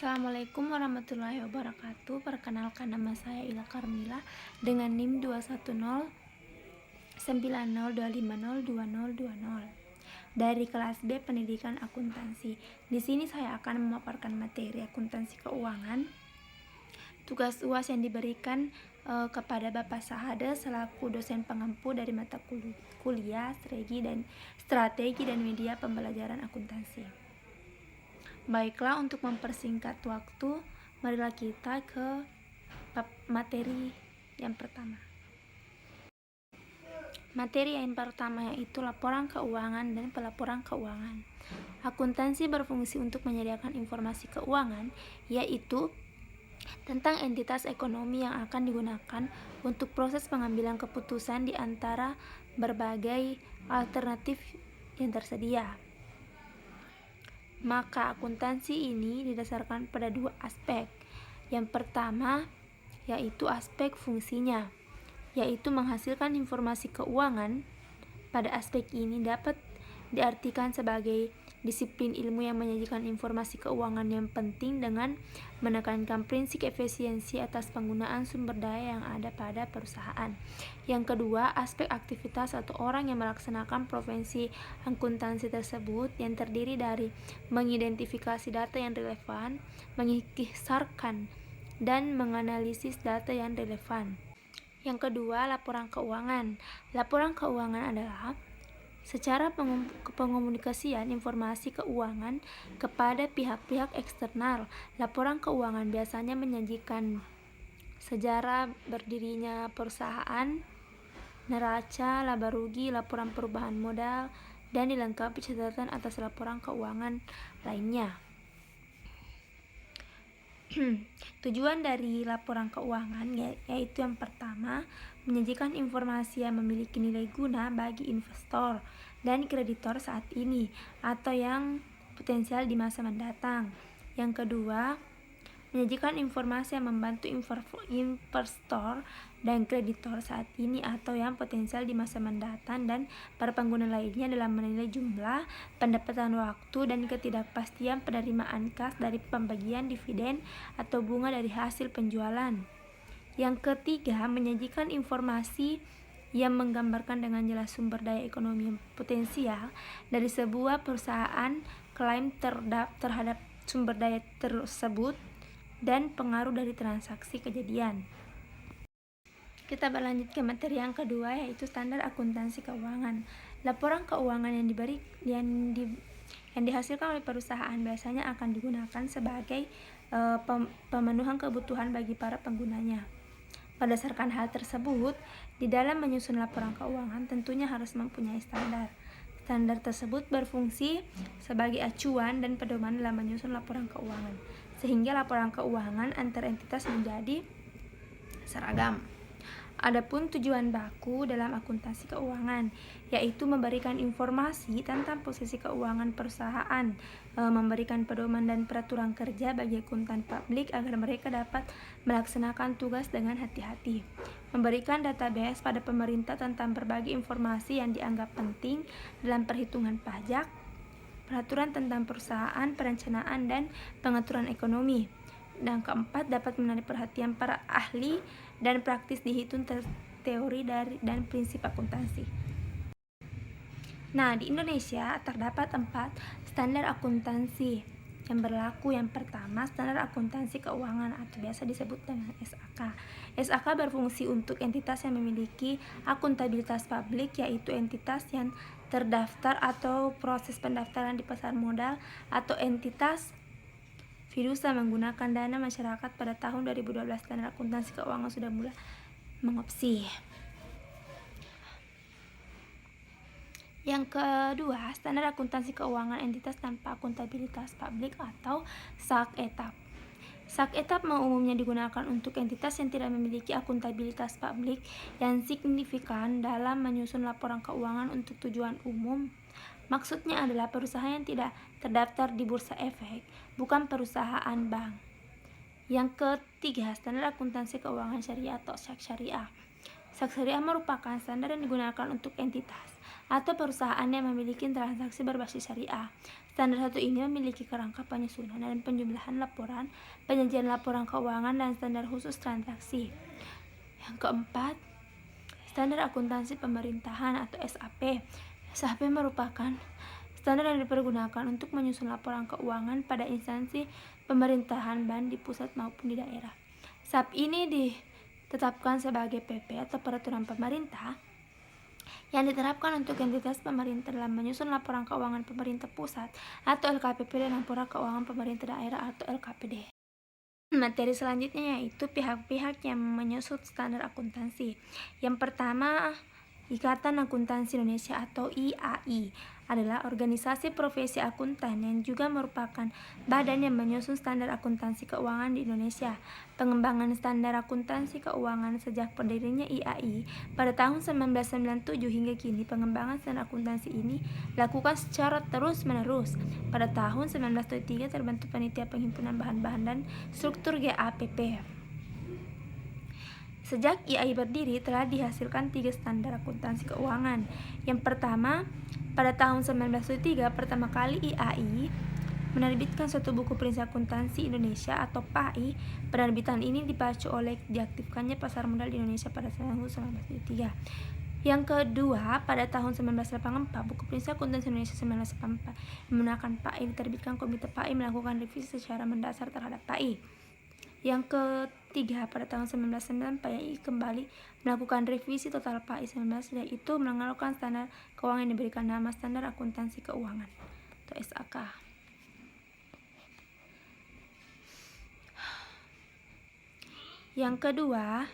Assalamualaikum warahmatullahi wabarakatuh. Perkenalkan, nama saya Ila Karmila dengan NIM 2109025020020 dari kelas B Pendidikan Akuntansi. Di sini saya akan memaparkan materi akuntansi keuangan. Tugas UAS yang diberikan kepada Bapak Sahada selaku dosen pengampu dari mata kuliah strategi dan media pembelajaran akuntansi. Baiklah, untuk mempersingkat waktu, marilah kita ke materi yang pertama. Materi yang pertama yaitu laporan keuangan dan pelaporan keuangan. Akuntansi berfungsi untuk menyediakan informasi keuangan, yaitu tentang entitas ekonomi yang akan digunakan untuk proses pengambilan keputusan di antara berbagai alternatif yang tersedia. Maka akuntansi ini didasarkan pada dua aspek. Yang pertama yaitu aspek fungsinya, yaitu menghasilkan informasi keuangan. Pada aspek ini dapat diartikan sebagai disiplin ilmu yang menyajikan informasi keuangan yang penting dengan menekankan prinsip efisiensi atas penggunaan sumber daya yang ada pada perusahaan. Yang kedua, aspek aktivitas atau orang yang melaksanakan profesi akuntansi tersebut, yang terdiri dari mengidentifikasi data yang relevan, mengikhtisarkan dan menganalisis data yang relevan. Yang kedua, laporan keuangan. Laporan keuangan adalah secara pengomunikasian informasi keuangan kepada pihak-pihak eksternal. Laporan keuangan biasanya menyajikan sejarah berdirinya perusahaan, neraca, laba rugi, laporan perubahan modal, dan dilengkapi catatan atas laporan keuangan lainnya. Tujuan dari laporan keuangan yaitu yang pertama, menyajikan informasi yang memiliki nilai guna bagi investor dan kreditor saat ini atau yang potensial di masa mendatang. Yang kedua, menyajikan informasi yang membantu investor dan kreditor saat ini atau yang potensial di masa mendatang dan para pengguna lainnya dalam menilai jumlah, pendapatan waktu, dan ketidakpastian penerimaan kas dari pembagian dividen atau bunga dari hasil penjualan. Yang ketiga, menyajikan informasi yang menggambarkan dengan jelas sumber daya ekonomi yang potensial dari sebuah perusahaan, klaim terhadap sumber daya tersebut, dan pengaruh dari transaksi kejadian. Kita berlanjut ke materi yang kedua, yaitu standar akuntansi keuangan. Laporan keuangan yang dihasilkan oleh perusahaan biasanya akan digunakan sebagai pemenuhan kebutuhan bagi para penggunanya. Berdasarkan hal tersebut, di dalam menyusun laporan keuangan tentunya harus mempunyai standar. Standar tersebut berfungsi sebagai acuan dan pedoman dalam menyusun laporan keuangan, sehingga laporan keuangan antar entitas menjadi seragam. Adapun tujuan baku dalam akuntansi keuangan, yaitu memberikan informasi tentang posisi keuangan perusahaan, memberikan pedoman dan peraturan kerja bagi akuntan publik agar mereka dapat melaksanakan tugas dengan hati-hati, memberikan database pada pemerintah tentang berbagai informasi yang dianggap penting dalam perhitungan pajak, peraturan tentang perusahaan, perencanaan dan pengaturan ekonomi. Dan keempat, dapat menarik perhatian para ahli dan praktis dihitung teori dan prinsip akuntansi. Nah, di Indonesia terdapat 4 standar akuntansi yang berlaku. Yang pertama, standar akuntansi keuangan atau biasa disebut dengan SAK. SAK berfungsi untuk entitas yang memiliki akuntabilitas publik, yaitu entitas yang terdaftar atau proses pendaftaran di pasar modal, atau entitas fidusia menggunakan dana masyarakat. Pada tahun 2012 standar akuntansi keuangan sudah mulai mengopsi. Yang kedua, standar akuntansi keuangan entitas tanpa akuntabilitas publik atau SAK-ETAP. SAK-ETAP umumnya digunakan untuk entitas yang tidak memiliki akuntabilitas publik yang signifikan dalam menyusun laporan keuangan untuk tujuan umum. Maksudnya adalah perusahaan yang tidak terdaftar di Bursa Efek, bukan perusahaan bank. Yang ketiga, standar akuntansi keuangan syariah atau SAK syariah. SAK syariah merupakan standar yang digunakan untuk entitas atau perusahaan yang memiliki transaksi berbasis syariah. Standar 1 ini memiliki kerangka penyusunan dan penjumlahan laporan, penyajian laporan keuangan, dan standar khusus transaksi. Yang keempat, standar akuntansi pemerintahan atau SAP. SAP merupakan standar yang dipergunakan untuk menyusun laporan keuangan pada instansi pemerintahan baik di pusat maupun di daerah. SAP ini ditetapkan sebagai PP atau peraturan pemerintah yang diterapkan untuk entitas pemerintah dalam menyusun laporan keuangan pemerintah pusat atau LKPP dan laporan keuangan pemerintah daerah atau LKPD. Materi selanjutnya yaitu pihak-pihak yang menyusun standar akuntansi. Yang pertama, Ikatan Akuntansi Indonesia atau IAI adalah organisasi profesi akuntan yang juga merupakan badan yang menyusun standar akuntansi keuangan di Indonesia. Pengembangan standar akuntansi keuangan sejak berdirinya IAI pada tahun 1997 hingga kini, pengembangan standar akuntansi ini dilakukan secara terus-menerus. Pada tahun 1973 terbentuk Panitia Penghimpunan Bahan-bahan dan Struktur GAPP. Sejak IAI berdiri, telah dihasilkan 3 standar akuntansi keuangan. Yang pertama, pada tahun 1973 pertama kali IAI menerbitkan suatu buku prinsip akuntansi Indonesia atau PAI. Penerbitan ini dipacu oleh diaktifkannya pasar modal di Indonesia pada tahun 1973. Yang kedua, pada tahun 1984 buku prinsip akuntansi Indonesia 1984 menggunakan PAI diterbitkan. Komite PAI melakukan revisi secara mendasar terhadap PAI. Yang ketiga, pada tahun 1990 PAI kembali melakukan revisi total PAI 19, yaitu mengeluarkan standar keuangan yang diberikan nama Standar Akuntansi Keuangan atau SAK. Yang kedua,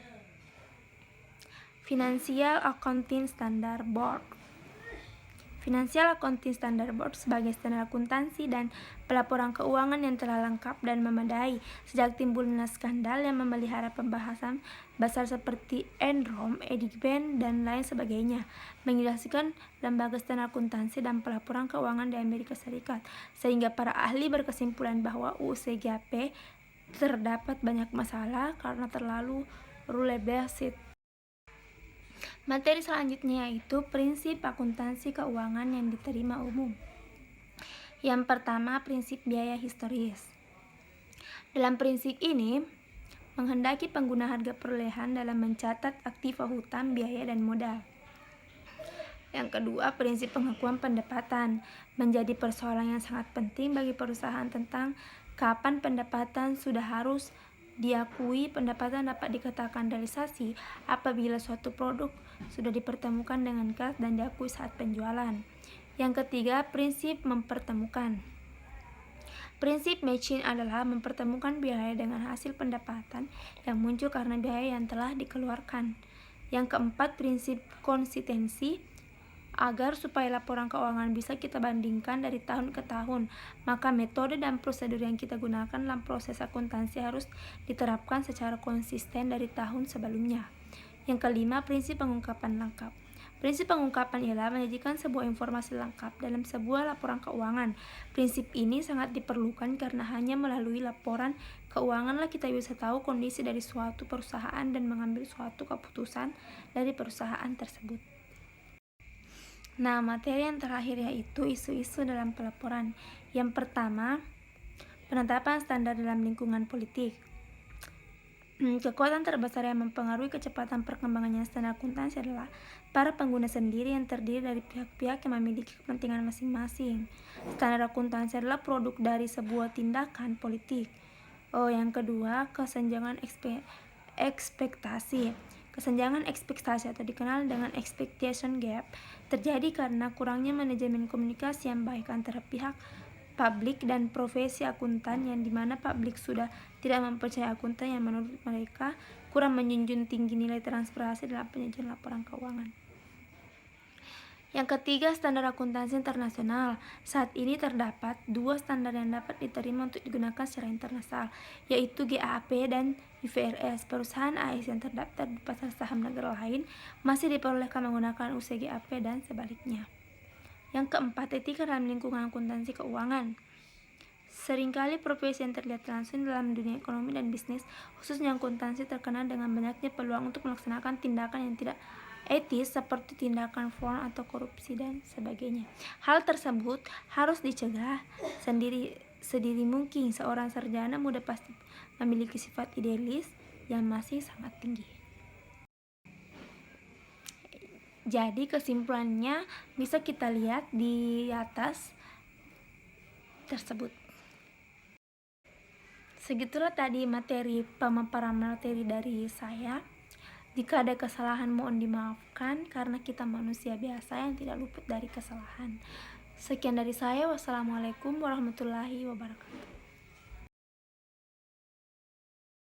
Financial Accounting Standard Board. Financial Accounting Standard Board sebagai standar akuntansi dan pelaporan keuangan yang telah lengkap dan memadai sejak timbulnya skandal yang memelihara pembahasan besar seperti Enron, Edigban, dan lain sebagainya, menjelaskan lembaga standar akuntansi dan pelaporan keuangan di Amerika Serikat, sehingga para ahli berkesimpulan bahwa UCGAP terdapat banyak masalah karena terlalu rule-based. Materi selanjutnya yaitu prinsip akuntansi keuangan yang diterima umum. Yang pertama, prinsip biaya historis. Dalam prinsip ini, menghendaki pengguna harga perolehan dalam mencatat aktiva hutang, biaya, dan modal. Yang kedua, prinsip pengakuan pendapatan menjadi persoalan yang sangat penting bagi perusahaan tentang kapan pendapatan sudah harus diakui. Pendapatan dapat dikatakan realisasi apabila suatu produk sudah dipertemukan dengan kas dan diakui saat penjualan. Yang ketiga, prinsip mempertemukan. Prinsip matching adalah mempertemukan biaya dengan hasil pendapatan yang muncul karena biaya yang telah dikeluarkan. Yang keempat, prinsip konsistensi. Agar supaya laporan keuangan bisa kita bandingkan dari tahun ke tahun, maka metode dan prosedur yang kita gunakan dalam proses akuntansi harus diterapkan secara konsisten dari tahun sebelumnya. Yang kelima, prinsip pengungkapan lengkap. Prinsip pengungkapan ialah menyajikan sebuah informasi lengkap dalam sebuah laporan keuangan. Prinsip ini sangat diperlukan karena hanya melalui laporan keuanganlah kita bisa tahu kondisi dari suatu perusahaan dan mengambil suatu keputusan dari perusahaan tersebut. Nah, materi yang terakhir yaitu isu-isu dalam pelaporan. Yang pertama, penetapan standar dalam lingkungan politik. Kekuatan terbesar yang mempengaruhi kecepatan perkembangannya standar akuntansi adalah para pengguna sendiri yang terdiri dari pihak-pihak yang memiliki kepentingan masing-masing. Standar akuntansi adalah produk dari sebuah tindakan politik. Yang kedua, kesenjangan ekspektasi. Kesenjangan ekspektasi atau dikenal dengan expectation gap terjadi karena kurangnya manajemen komunikasi yang baik antara pihak publik dan profesi akuntan, yang dimana publik sudah tidak mempercayai akuntan yang menurut mereka kurang menjunjung tinggi nilai transparansi dalam penyajian laporan keuangan. Yang ketiga, standar akuntansi internasional. Saat ini terdapat 2 standar yang dapat diterima untuk digunakan secara internasional, yaitu GAAP dan IFRS. Perusahaan AS yang terdaftar di pasar saham negara lain masih diperbolehkan menggunakan UCGAP dan sebaliknya. Yang keempat, etika dalam lingkungan akuntansi keuangan. Seringkali profesi yang terlihat langsung dalam dunia ekonomi dan bisnis, khususnya akuntansi, terkena dengan banyaknya peluang untuk melaksanakan tindakan yang tidak etis seperti tindakan fraud atau korupsi dan sebagainya. Hal tersebut harus dicegah. Sediri mungkin seorang sarjana muda pasti memiliki sifat idealis yang masih sangat tinggi. Jadi kesimpulannya bisa kita lihat di atas tersebut. Segitulah tadi pemaparan materi dari saya. Jika ada kesalahan mohon dimaafkan karena kita manusia biasa yang tidak luput dari kesalahan. Sekian dari saya. Wassalamualaikum warahmatullahi wabarakatuh.